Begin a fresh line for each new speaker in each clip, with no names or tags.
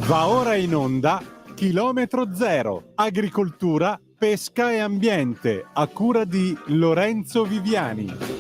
Va ora in onda Chilometro Zero, agricoltura, pesca e ambiente, a cura di Lorenzo Viviani.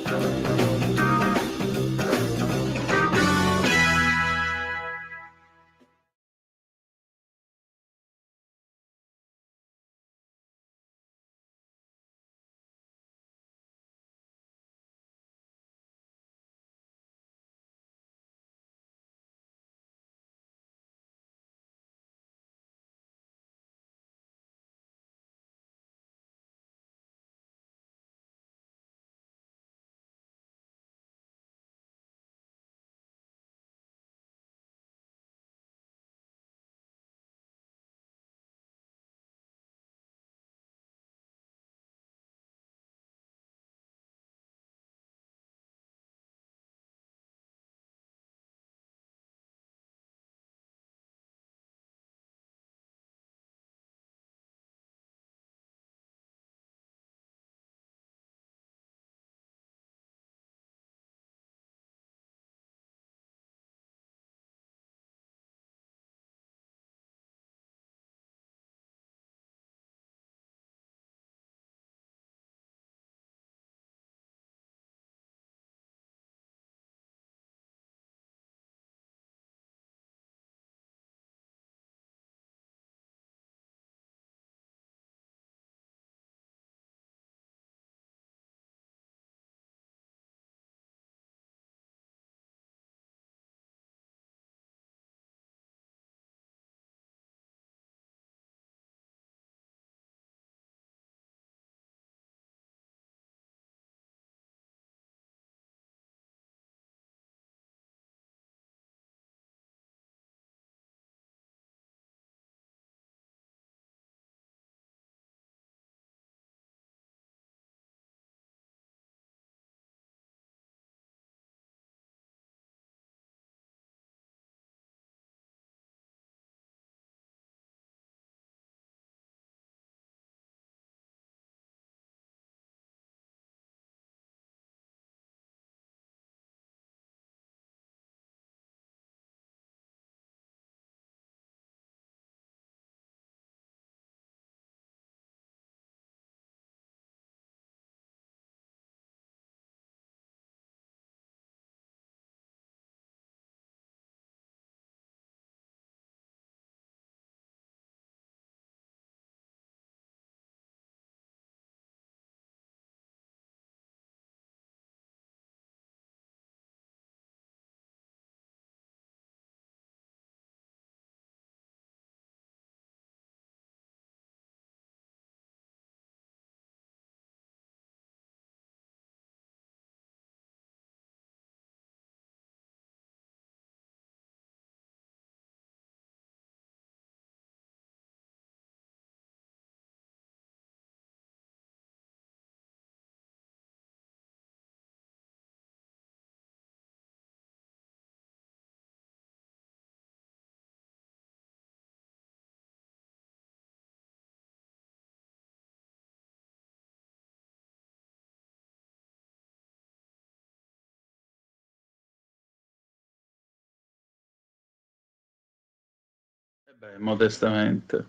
Modestamente.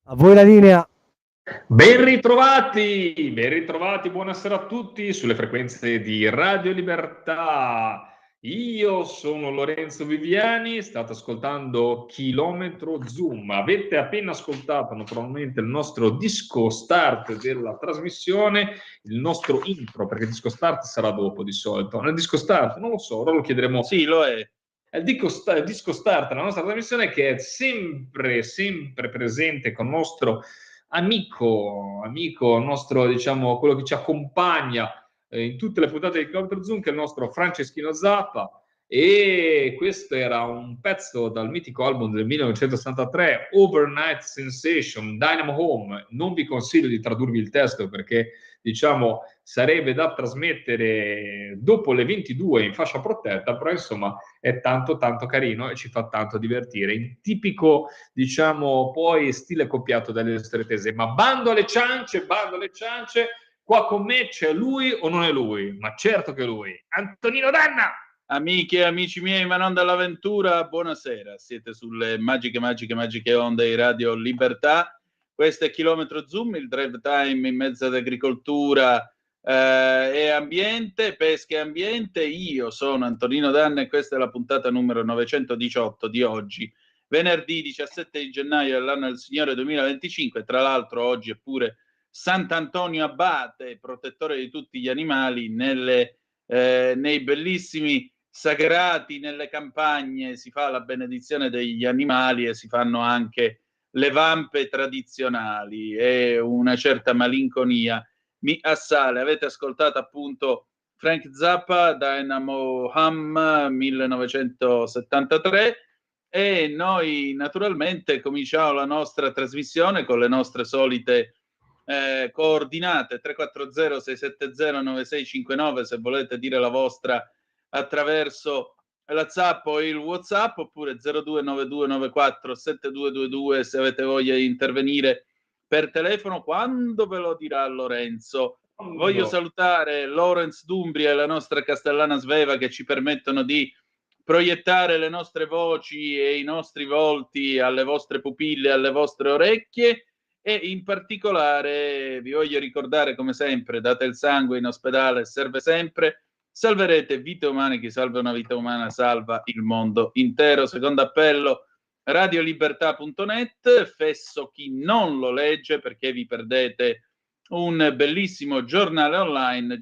A voi la linea.
Ben ritrovati, buonasera a tutti sulle frequenze di Radio Libertà. Io sono Lorenzo Viviani, state ascoltando Chilometro Zoom. Avete appena ascoltato naturalmente il nostro disco start della trasmissione, il nostro intro, perché il disco start sarà dopo di solito. Nel disco start, non lo so, ora lo chiederemo.
Sì, lo è.
È il disco start, la nostra trasmissione che è sempre presente con il nostro amico, nostro, diciamo, quello che ci accompagna in tutte le puntate di Chilometro Zoom, che è il nostro Franceschino Zappa. E questo era un pezzo dal mitico album del 1963, Overnight Sensation, Dynamo Home. Non vi consiglio di tradurvi il testo perché, diciamo, sarebbe da trasmettere dopo le 22 in fascia protetta, però insomma è tanto carino e ci fa tanto divertire. In tipico, diciamo, poi stile copiato dalle nostre tese. Ma bando alle ciance, qua con me c'è lui o non è lui? Ma certo che è lui, Antonino Danna!
Amiche e amici miei, ma non dall'avventura, buonasera. Siete sulle magiche onde di Radio Libertà. Questo è Chilometro Zoom, il drive time in mezzo ad agricoltura e ambiente, pesca e ambiente. Io sono Antonino Danna e questa è la puntata numero 918 di oggi, venerdì 17 di gennaio dell'anno del Signore 2025. Tra l'altro oggi è pure Sant'Antonio Abate, protettore di tutti gli animali, nei bellissimi sagrati, nelle campagne si fa la benedizione degli animali e si fanno anche le vampe tradizionali e una certa malinconia mi assale. Avete ascoltato appunto Frank Zappa, Dynamo Ham 1973 e noi naturalmente cominciamo la nostra trasmissione con le nostre solite coordinate 340 670 9659 se volete dire la vostra attraverso la Zap o il WhatsApp, oppure 0292947222 se avete voglia di intervenire per telefono quando ve lo dirà Lorenzo. Voglio salutare Lorenz Dumbria e la nostra Castellana Sveva che ci permettono di proiettare le nostre voci e i nostri volti alle vostre pupille, alle vostre orecchie. E in particolare vi voglio ricordare, come sempre, date il sangue in ospedale, serve sempre, salverete vite umane, chi salva una vita umana salva il mondo intero. Secondo appello, radiolibertà.net, fesso chi non lo legge perché vi perdete un bellissimo giornale online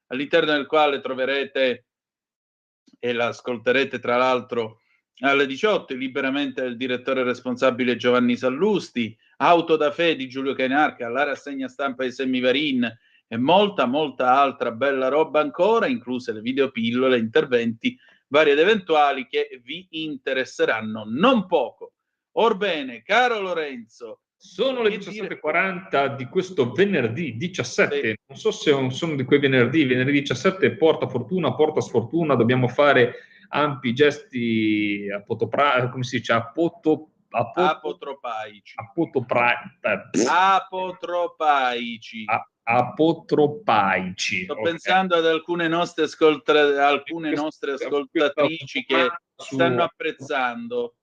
all'interno del quale troverete, e l'ascolterete tra l'altro alle 18 liberamente del direttore responsabile Giovanni Sallusti, Auto da Fe di Giulio Cainarca, la rassegna stampa di Semivarin e molta altra bella roba ancora, incluse le videopillole, interventi vari ed eventuali che vi interesseranno non poco. Orbene, caro Lorenzo,
sono le 17:40 di questo venerdì 17. Sì. Non so se sono di quei venerdì 17 porta fortuna, porta sfortuna, dobbiamo fare ampi gesti come si dice?
Apotropaici. Sto pensando ad alcune nostre ascoltatrici che stanno apprezzando.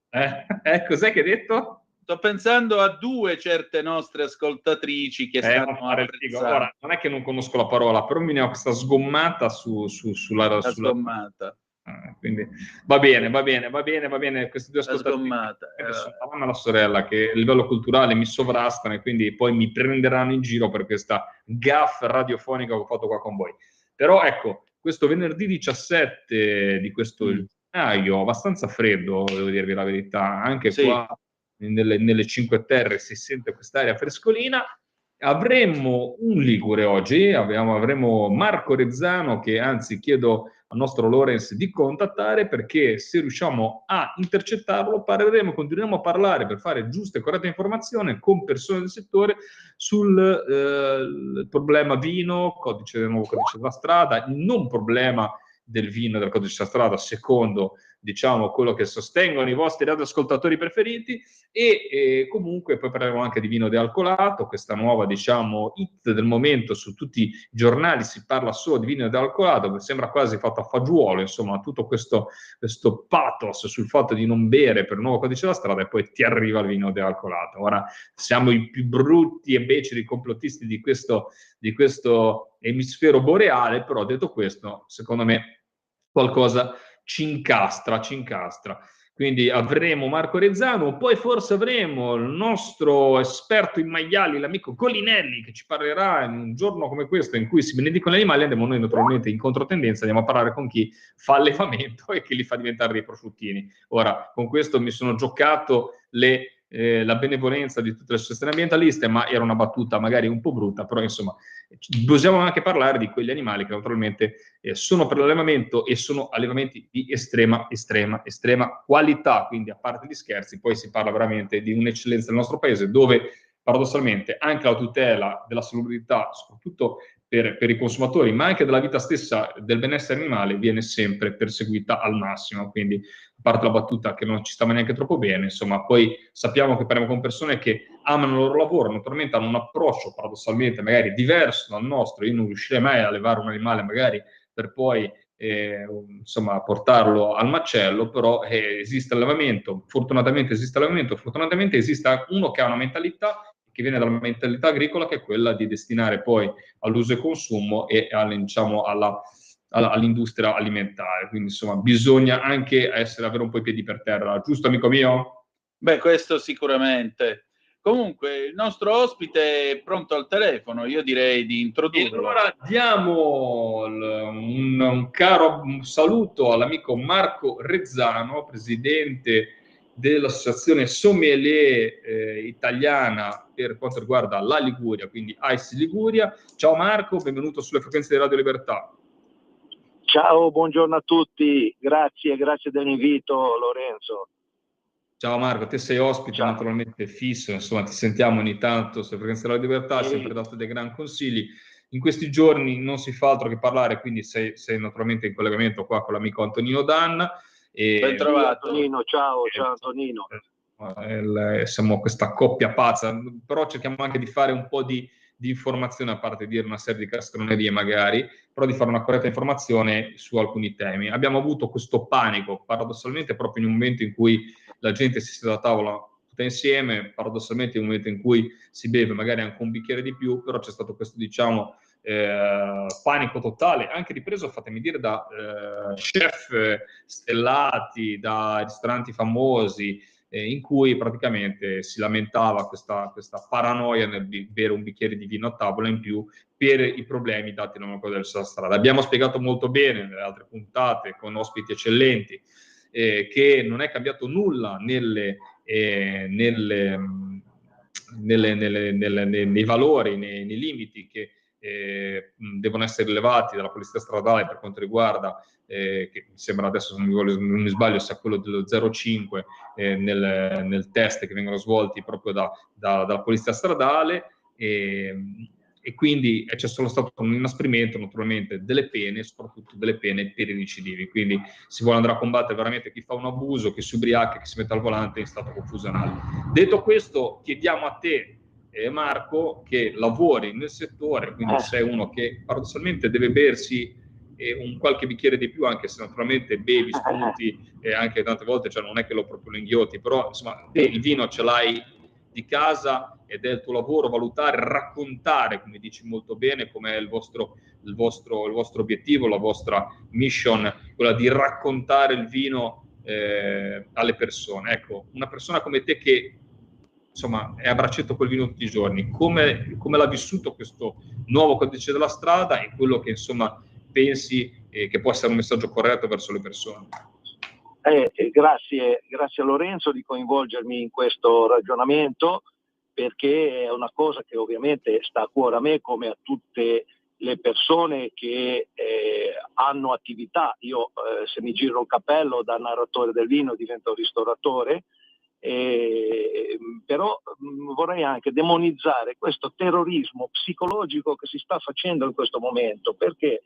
Cos'è che hai detto?
Sto pensando a due certe nostre ascoltatrici che stanno apprezzando.
Ora, non è che non conosco la parola, però mi ne ho questa sgommata sulla
sgommata.
Quindi va bene. Questi due ascoltatrici sono la sorella che a livello culturale mi sovrastano e quindi poi mi prenderanno in giro per questa gaffe radiofonica che ho fatto qua con voi. Però ecco, questo venerdì 17 di questo gennaio, abbastanza freddo, devo dirvi la verità, anche qua nelle Cinque Terre si sente quest'aria frescolina. Avremmo un ligure oggi, avremo Marco Rezzano che anzi chiedo al nostro Lorenz di contattare, perché se riusciamo a intercettarlo continueremo a parlare per fare giusta e corretta informazione con persone del settore sul problema vino, nuovo codice della strada, il non problema del vino del codice della strada secondo quello che sostengono i vostri radioascoltatori preferiti e comunque poi parleremo anche di vino dealcolato, questa nuova hit del momento. Su tutti i giornali si parla solo di vino dealcolato, che sembra quasi fatto a fagiolo, insomma tutto questo pathos sul fatto di non bere per il nuovo codice della strada e poi ti arriva il vino dealcolato. Ora siamo i più brutti e beceri complottisti di questo emisfero boreale, però detto questo, secondo me qualcosa ci incastra. Quindi avremo Marco Rezzano, poi forse avremo il nostro esperto in maiali, l'amico Colinelli, che ci parlerà in un giorno come questo in cui si benedicono gli animali. Andiamo noi naturalmente in controtendenza, andiamo a parlare con chi fa allevamento e che li fa diventare dei prosciuttini. Ora, con questo mi sono giocato la benevolenza di tutte le associazioni ambientaliste, ma era una battuta magari un po' brutta, però insomma possiamo anche parlare di quegli animali che naturalmente sono per l'allevamento e sono allevamenti di estrema qualità, quindi a parte gli scherzi poi si parla veramente di un'eccellenza del nostro paese, dove paradossalmente anche la tutela della salubrità, soprattutto per i consumatori, ma anche della vita stessa, del benessere animale, viene sempre perseguita al massimo. Quindi, a parte la battuta che non ci stava neanche troppo bene, insomma, poi sappiamo che parliamo con persone che amano il loro lavoro, naturalmente hanno un approccio paradossalmente magari diverso dal nostro. Io non riuscirei mai a allevare un animale magari per poi insomma, portarlo al macello, però esiste allevamento, fortunatamente esiste allevamento, fortunatamente esiste uno che ha una mentalità che viene dalla mentalità agricola, che è quella di destinare poi all'uso e consumo e diciamo, all'industria alimentare. Quindi insomma bisogna anche avere un po' i piedi per terra, giusto amico mio?
Beh, questo sicuramente. Comunque, il nostro ospite è pronto al telefono, io direi di
E
introdurlo.
allora diamo un caro saluto all'amico Marco Rezzano, presidente dell'associazione sommelier italiana per quanto riguarda la Liguria, quindi AIS Liguria. Ciao Marco, benvenuto sulle frequenze di Radio Libertà.
Ciao, buongiorno a tutti, grazie dell'invito Lorenzo.
Ciao Marco, te sei ospite
Ciao.
naturalmente fisso, insomma ti sentiamo ogni tanto sulle frequenze della libertà, hai sempre dato dei gran consigli. In questi giorni non si fa altro che parlare, quindi sei naturalmente in collegamento qua con l'amico Antonino Danna.
Ben trovato.
Antonino, ciao Antonino.
Siamo questa coppia pazza, però cerchiamo anche di fare un po' di informazione, a parte dire una serie di castronerie magari, però di fare una corretta informazione su alcuni temi. Abbiamo avuto questo panico, paradossalmente, proprio in un momento in cui la gente si siede a tavola tutta insieme, paradossalmente in un momento in cui si beve magari anche un bicchiere di più, però c'è stato questo, diciamo, panico totale, anche ripreso, fatemi dire, da chef stellati, da ristoranti famosi, in cui praticamente si lamentava questa paranoia nel bere un bicchiere di vino a tavola in più per i problemi dati da una cosa della strada. Abbiamo spiegato molto bene nelle altre puntate con ospiti eccellenti che non è cambiato nulla nei valori, nei limiti che devono essere elevati dalla polizia stradale per quanto riguarda, che mi sembra adesso, se non mi sbaglio, sia quello dello 0,5 nel test che vengono svolti proprio dalla polizia stradale. E quindi c'è solo stato un inasprimento naturalmente delle pene, soprattutto delle pene per i recidivi. Quindi si vuole andare a combattere veramente chi fa un abuso, chi si ubriaca, chi si mette al volante in stato confusionale. Detto questo, chiediamo a te, Marco, che lavori nel settore, quindi sei uno che paradossalmente deve bersi un qualche bicchiere di più, anche se naturalmente bevi, spunti, e anche tante volte, cioè non è che lo proprio inghiotti, però insomma il vino ce l'hai di casa ed è il tuo lavoro valutare, raccontare, come dici molto bene, com'è il vostro obiettivo, la vostra mission, quella di raccontare il vino alle persone. Ecco, una persona come te che insomma è a braccetto col vino tutti i giorni, come l'ha vissuto questo nuovo codice della strada e quello che insomma pensi che può essere un messaggio corretto verso le persone?
Grazie Lorenzo di coinvolgermi in questo ragionamento, perché è una cosa che ovviamente sta a cuore a me come a tutte le persone che hanno attività. Io se mi giro il cappello da narratore del vino divento ristoratore, però vorrei anche demonizzare questo terrorismo psicologico che si sta facendo in questo momento, perché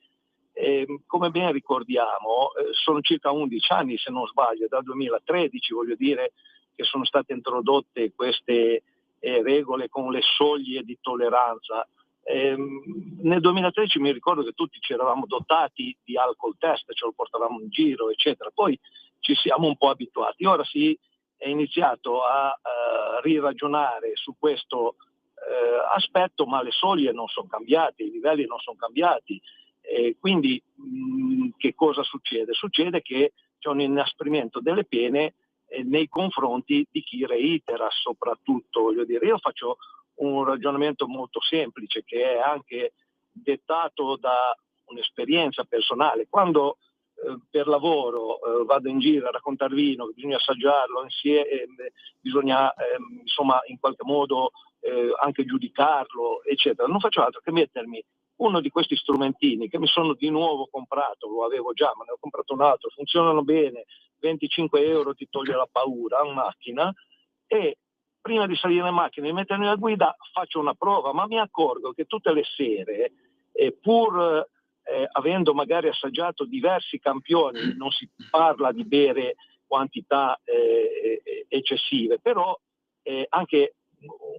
come ben ricordiamo sono circa 11 anni, se non sbaglio, dal 2013 voglio dire, che sono state introdotte queste regole con le soglie di tolleranza. Nel 2013 mi ricordo che tutti ci eravamo dotati di alcol test, ce lo portavamo in giro eccetera, poi ci siamo un po' abituati. Ora si è iniziato a riragionare su questo aspetto, ma le soglie non sono cambiate, i livelli non sono cambiati. Quindi che cosa succede? Succede che c'è un inasprimento delle pene nei confronti di chi reitera, soprattutto. Voglio dire, io faccio un ragionamento molto semplice che è anche dettato da un'esperienza personale. Quando per lavoro vado in giro a raccontare vino, bisogna assaggiarlo insieme, bisogna insomma in qualche modo anche giudicarlo eccetera, non faccio altro che mettermi uno di questi strumentini che mi sono di nuovo comprato, lo avevo già ma ne ho comprato un altro, funzionano bene, 25 euro ti toglie la paura in macchina, e prima di salire in macchina e mettermi alla guida faccio una prova, ma mi accorgo che tutte le sere pur avendo magari assaggiato diversi campioni, non si parla di bere quantità eccessive, però anche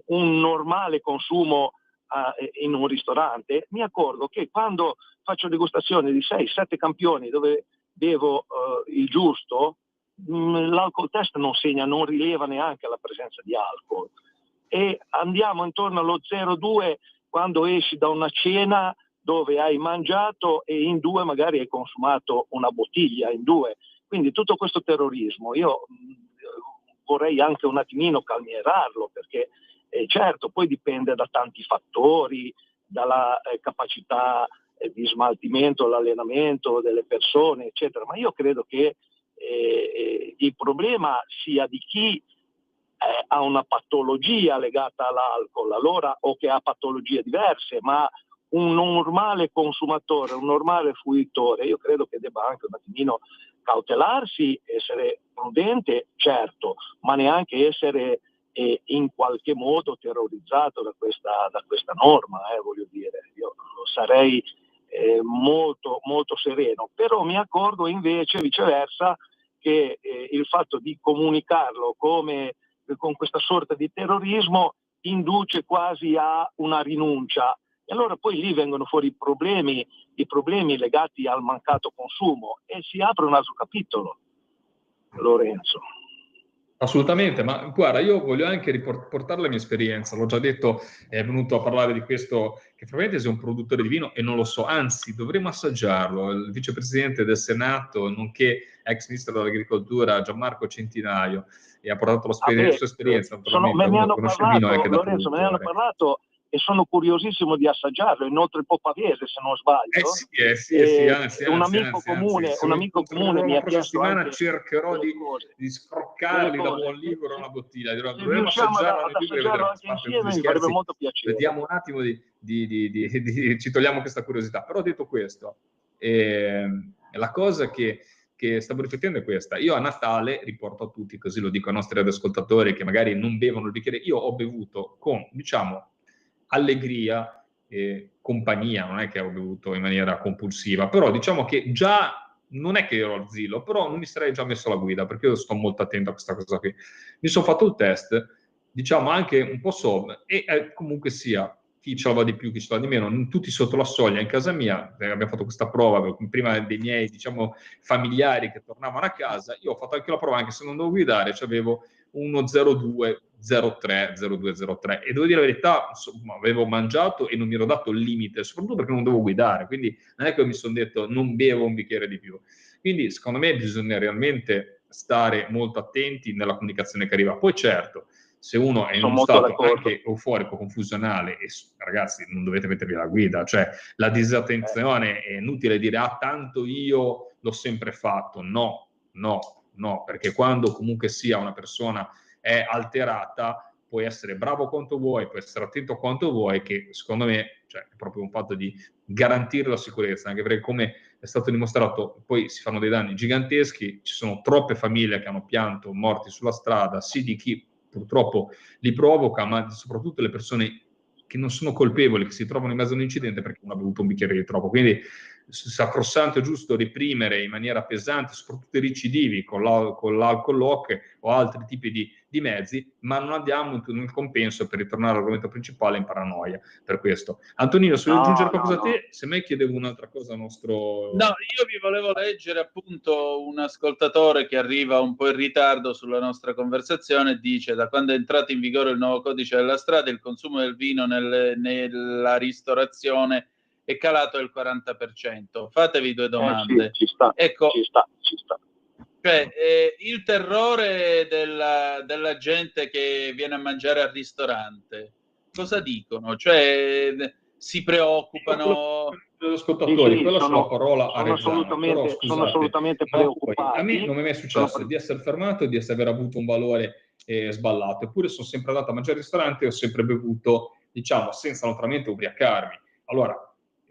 un normale consumo in un ristorante, mi accorgo che quando faccio degustazioni di 6-7 campioni dove bevo il giusto, l'alcol test non segna, non rileva neanche la presenza di alcol. E andiamo intorno allo 0,2 quando esci da una cena dove hai mangiato e in 2 magari hai consumato una bottiglia, in 2. Quindi tutto questo terrorismo io vorrei anche un attimino calmierarlo, perché certo poi dipende da tanti fattori, dalla capacità di smaltimento, l'allenamento delle persone, eccetera, ma io credo che il problema sia di chi ha una patologia legata all'alcol, allora, o che ha patologie diverse, ma un normale consumatore, un normale fruitore, io credo che debba anche un attimino cautelarsi, essere prudente, certo, ma neanche essere in qualche modo terrorizzato da questa norma, voglio dire, io sarei molto, molto sereno, però mi accorgo invece viceversa che il fatto di comunicarlo come con questa sorta di terrorismo induce quasi a una rinuncia, e allora poi lì vengono fuori i problemi legati al mancato consumo e si apre un altro capitolo, Lorenzo.
Assolutamente, ma guarda, io voglio anche riportare la mia esperienza, l'ho già detto, è venuto a parlare di questo, che probabilmente sei un produttore di vino e non lo so, anzi dovremmo assaggiarlo. Il vicepresidente del Senato, nonché ex ministro dell'agricoltura, Gianmarco Centinaio, e ha portato la sua esperienza, naturalmente,
me ne hanno
conosce il vino
parlato,
anche da
Lorenzo, me ne hanno
produttore.
parlato e sono curiosissimo di assaggiarlo, inoltre un po' pavese se non sbaglio.
Sì, anzi,
un amico comune mi
la
ha
prossima
chiesto
settimana
anche
cercherò di scroccarli da buon
se
libro una bottiglia.
se
Dovremmo
riusciamo
assaggiarlo
ad
nel libro e vedremo.
assaggiarlo anche insieme mi farebbe molto piacere.
Vediamo un attimo ci togliamo questa curiosità. Però detto questo, la cosa che stavo riflettendo è questa. Io a Natale riporto a tutti, così lo dico ai nostri ascoltatori che magari non bevono il bicchiere, io ho bevuto con, diciamo, allegria e compagnia, non è che ho bevuto in maniera compulsiva, però diciamo che già non è che ero al zillo, però non mi sarei già messo alla guida, perché io sto molto attento a questa cosa qui. Mi sono fatto il test, diciamo anche un po' sob, e comunque sia, chi ce la va di più, chi ce la va di meno, non tutti sotto la soglia in casa mia, abbiamo fatto questa prova prima dei miei, diciamo, familiari che tornavano a casa, io ho fatto anche la prova, anche se non dovevo guidare, avevo uno 02, 03, 02, 03, e devo dire la verità, insomma, avevo mangiato e non mi ero dato il limite, soprattutto perché non dovevo guidare, quindi non è che mi sono detto non bevo un bicchiere di più. Quindi secondo me bisogna realmente stare molto attenti nella comunicazione che arriva. Poi certo, se uno è in uno stato anche euforico, confusionale, e ragazzi, non dovete mettervi alla guida, cioè la disattenzione è inutile dire tanto io l'ho sempre fatto, no, perché quando comunque sia una persona è alterata, puoi essere bravo quanto vuoi, puoi essere attento quanto vuoi, che secondo me è proprio un fatto di garantire la sicurezza, anche perché come è stato dimostrato poi si fanno dei danni giganteschi, ci sono troppe famiglie che hanno pianto morti sulla strada, sì di chi purtroppo li provoca, ma soprattutto le persone che non sono colpevoli, che si trovano in mezzo a un incidente perché uno ha bevuto un bicchiere di troppo. Quindi sacrosanto è giusto reprimere in maniera pesante, soprattutto i recidivi con l'alcol lock o altri tipi di mezzi, ma non andiamo nel compenso, per ritornare all'argomento principale, in paranoia. Per questo, Antonino, se vuoi aggiungere qualcosa a te, se mai chiedevo un'altra cosa al nostro...
No, io vi volevo leggere appunto un ascoltatore che arriva un po' in ritardo sulla nostra conversazione, dice: da quando è entrato in vigore il nuovo codice della strada il consumo del vino nella ristorazione è calato del 40%. Fatevi due domande.
Sì, ci sta.
Cioè, il terrore della gente che viene a mangiare al ristorante, cosa dicono? Cioè, si preoccupano?
Gli ascoltatori, quella sulla parola a Rezzano, però
scusate, sono assolutamente preoccupati.
A me non mi è mai successo di essere fermato e di aver avuto un valore sballato, eppure sono sempre andato a mangiare al ristorante e ho sempre bevuto, diciamo, senza naturalmente ubriacarmi. Allora,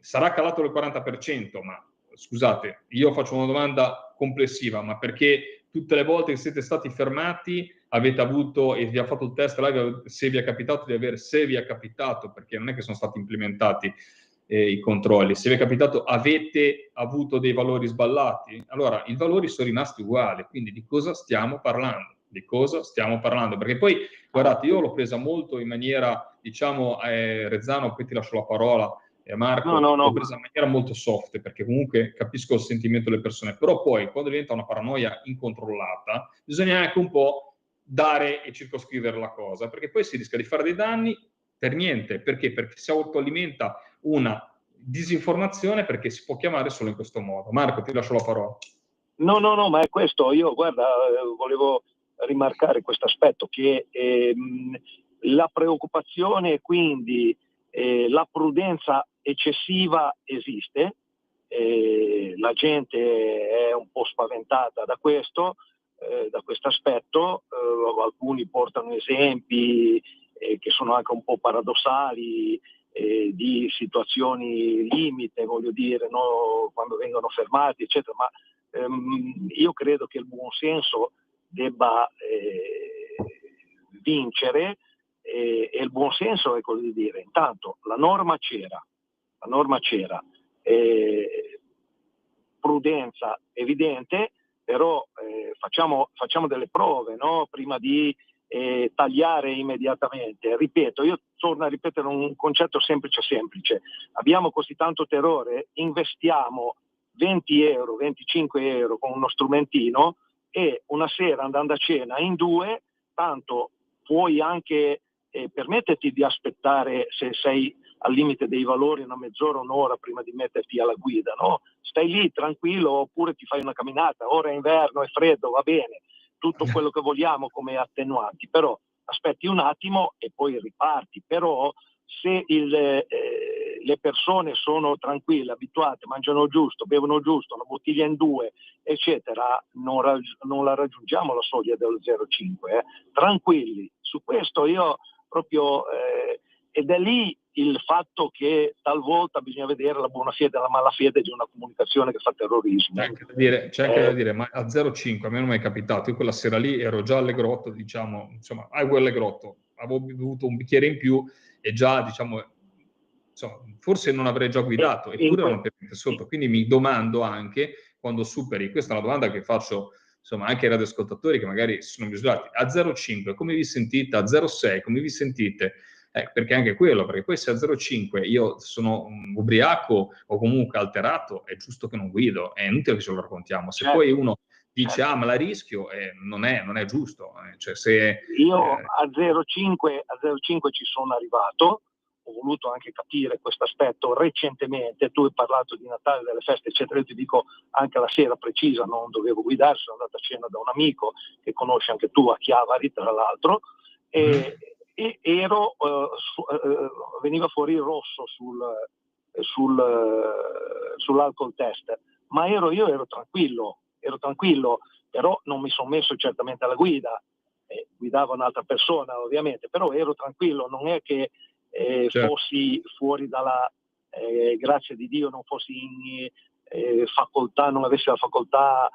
sarà calato del 40%, ma scusate, io faccio una domanda complessiva, ma perché tutte le volte che siete stati fermati avete avuto e vi ha fatto il test live, se vi è capitato, perché non è che sono stati implementati i controlli, se vi è capitato avete avuto dei valori sballati, allora i valori sono rimasti uguali, quindi di cosa stiamo parlando? Perché poi, guardate, io l'ho presa molto in maniera, diciamo, Rezzano, poi ti lascio la parola, Marco,
No.
l'ho presa in maniera molto soft, perché comunque capisco il sentimento delle persone, però poi quando diventa una paranoia incontrollata bisogna anche un po' dare e circoscrivere la cosa, perché poi si rischia di fare dei danni per niente. Perché? Perché si autoalimenta una disinformazione, perché si può chiamare solo in questo modo. Marco, ti lascio la parola.
No, ma è questo. Io, guarda, volevo rimarcare questo aspetto, che la preoccupazione, quindi la prudenza eccessiva esiste, la gente è un po' spaventata da questo aspetto, alcuni portano esempi che sono anche un po' paradossali, di situazioni limite, voglio dire, no? Quando vengono fermati, eccetera, ma io credo che il buonsenso debba vincere, e il buonsenso è, così dire, intanto la norma c'era, prudenza evidente, però facciamo delle prove, no? Prima di tagliare immediatamente. Ripeto, io torno a ripetere un concetto semplice. Abbiamo così tanto terrore, investiamo 20 euro, 25 euro con uno strumentino, e una sera andando a cena in due, tanto puoi anche permetterti di aspettare, se sei al limite dei valori, una mezz'ora, un'ora prima di metterti alla guida, no? Stai lì tranquillo, oppure ti fai una camminata. Ora è inverno, è freddo, va bene, tutto quello che vogliamo come attenuanti, però aspetti un attimo e poi riparti. Però se le persone sono tranquille, abituate, mangiano giusto, bevono giusto, una bottiglia in due, eccetera, non la raggiungiamo la soglia dello 0,5. Tranquilli, su questo io proprio... ed è lì il fatto che talvolta bisogna vedere la buona fede e la malafede di una comunicazione che fa terrorismo.
C'è anche da dire, ma a 0,5 a me non mi è capitato. Io quella sera lì ero già all'Egrotto, diciamo, insomma, all'Egrotto, avevo bevuto un bicchiere in più e già, diciamo, insomma, forse non avrei già guidato, eppure erano per sotto. Quindi mi domando anche, quando superi, questa è una domanda che faccio, insomma, anche ai radioascoltatori che magari si sono misurati, a 0,5 come vi sentite? A 0,6 come vi sentite? Perché anche quello, perché poi se a 0,5 io sono ubriaco o comunque alterato, è giusto che non guido, è inutile che ce lo raccontiamo. Se poi uno dice ma la rischio, non è giusto. Cioè, se,
io a 0,5 ci sono arrivato, ho voluto anche capire questo aspetto recentemente. Tu hai parlato di Natale, delle feste, eccetera. Io ti dico anche la sera precisa, non dovevo guidare, sono andato a cena da un amico che conosci anche tu, a Chiavari, tra l'altro, e veniva fuori il rosso sull'alcol test, ma io ero tranquillo, però non mi sono messo certamente alla guida, guidava un'altra persona ovviamente, però ero tranquillo, non è che fossi fuori dalla grazia di Dio, non fossi in facoltà, non avessi la facoltà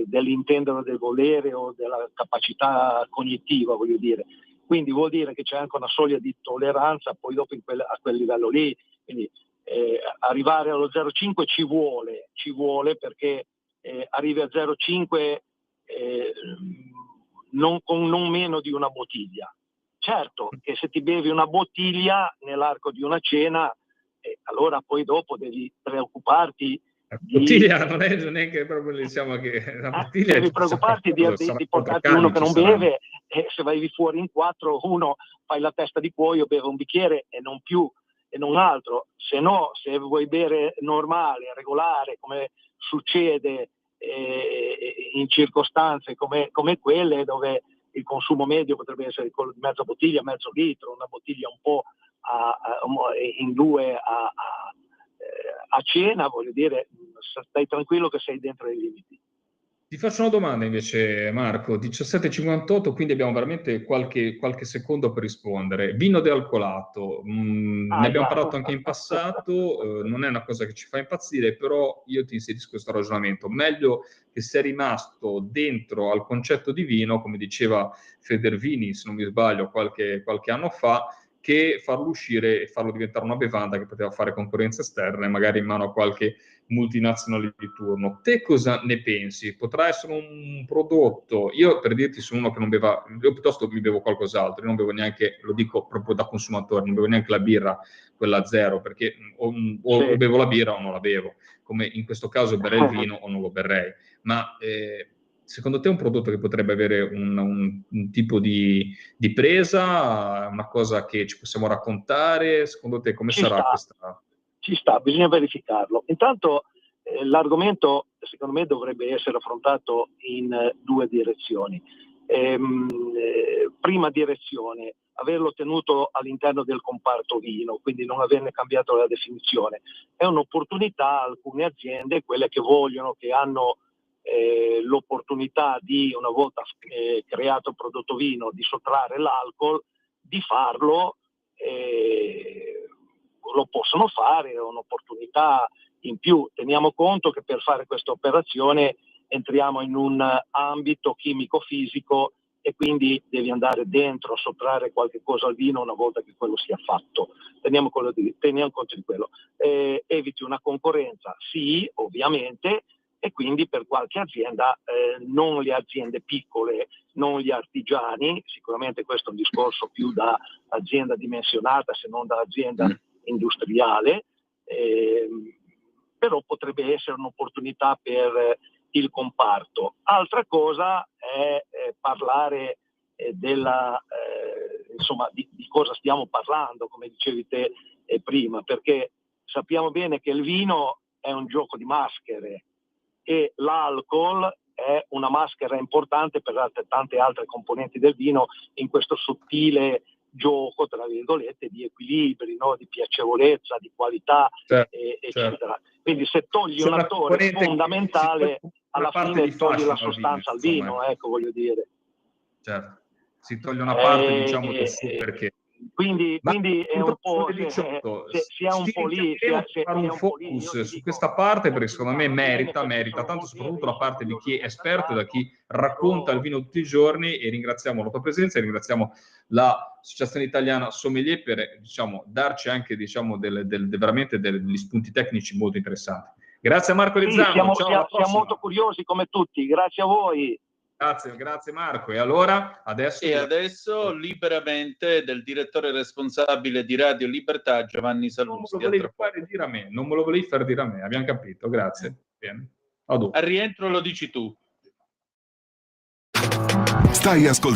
dell'intendere, del volere o della capacità cognitiva, voglio dire. Quindi vuol dire che c'è anche una soglia di tolleranza poi dopo a quel livello lì. Quindi arrivare allo 0,5 ci vuole perché arrivi a 0,5 con non meno di una bottiglia. Certo che se ti bevi una bottiglia nell'arco di una cena, allora poi dopo devi preoccuparti.
La bottiglia non è che proprio diciamo che la bottiglia
devi preoccuparti di portarti uno che non beve, e se vai fuori in 4, uno fai la testa di cuoio, beve un bicchiere e non più e non altro. Se no, se vuoi bere normale, regolare, come succede in circostanze come quelle dove il consumo medio potrebbe essere mezza bottiglia, mezzo litro, una bottiglia un po' in due a cena, voglio dire, stai tranquillo che sei dentro i limiti.
Ti faccio una domanda invece, Marco. 17,58, quindi abbiamo veramente qualche secondo per rispondere. Vino dealcolato, ne abbiamo parlato anche in passato, non è una cosa che ci fa impazzire, però io ti inserisco questo ragionamento. Meglio che sia rimasto dentro al concetto di vino, come diceva Federvini, se non mi sbaglio, qualche anno fa, che farlo uscire e farlo diventare una bevanda che poteva fare concorrenza esterna e magari in mano a qualche multinazionale di turno. Te cosa ne pensi? Potrà essere un prodotto? Io, per dirti, sono uno che non beva, io piuttosto mi bevo qualcos'altro, io non bevo neanche, lo dico proprio da consumatore, non bevo neanche la birra, quella zero, perché o
Sì.
bevo la birra o non la bevo, come in questo caso berrei il vino o non lo berrei. Ma secondo te è un prodotto che potrebbe avere un tipo di presa, una cosa che ci possiamo raccontare? Secondo te come sarà questa?
Ci sta, bisogna verificarlo. Intanto l'argomento secondo me dovrebbe essere affrontato in due direzioni. Prima direzione, averlo tenuto all'interno del comparto vino, quindi non averne cambiato la definizione. È un'opportunità a alcune aziende, quelle che vogliono, che hanno l'opportunità di, una volta creato il prodotto vino, di sottrarre l'alcol, di farlo, lo possono fare, è un'opportunità in più. Teniamo conto che per fare questa operazione entriamo in un ambito chimico-fisico e quindi devi andare dentro a sottrarre qualche cosa al vino una volta che quello sia fatto. Teniamo conto di quello. Eviti una concorrenza, sì, ovviamente, e quindi per qualche azienda, non le aziende piccole, non gli artigiani, sicuramente questo è un discorso più da azienda dimensionata se non da azienda industriale, però potrebbe essere un'opportunità per il comparto. Altra cosa è parlare insomma, di cosa stiamo parlando, come dicevi te prima, perché sappiamo bene che il vino è un gioco di maschere e l'alcol è una maschera importante per tante altre componenti del vino in questo sottile gioco, tra virgolette, di equilibri, no? Di piacevolezza, di qualità, eccetera. Quindi se togli un attore fondamentale, alla fine togli la sostanza al vino, ecco, voglio dire.
Certo, si toglie una parte, diciamo, del suo perché.
Quindi è un po',
si è un po' lì, fare un focus su questa parte, perché secondo me merita, tanto soprattutto da parte di chi è esperto e da chi racconta il vino tutti i giorni, e ringraziamo la tua presenza e ringraziamo l'Associazione Italiana Sommelier per, diciamo, darci anche, diciamo, veramente degli spunti tecnici molto interessanti. Grazie a Marco Rizzano.
Siamo molto curiosi come tutti, grazie a voi.
Grazie Marco. E allora
adesso liberamente del direttore responsabile di Radio Libertà, Giovanni Sallusti.
Non me lo volevi far dire a me, abbiamo capito, grazie. Bene.
Al rientro lo dici tu.
Stai ascoltando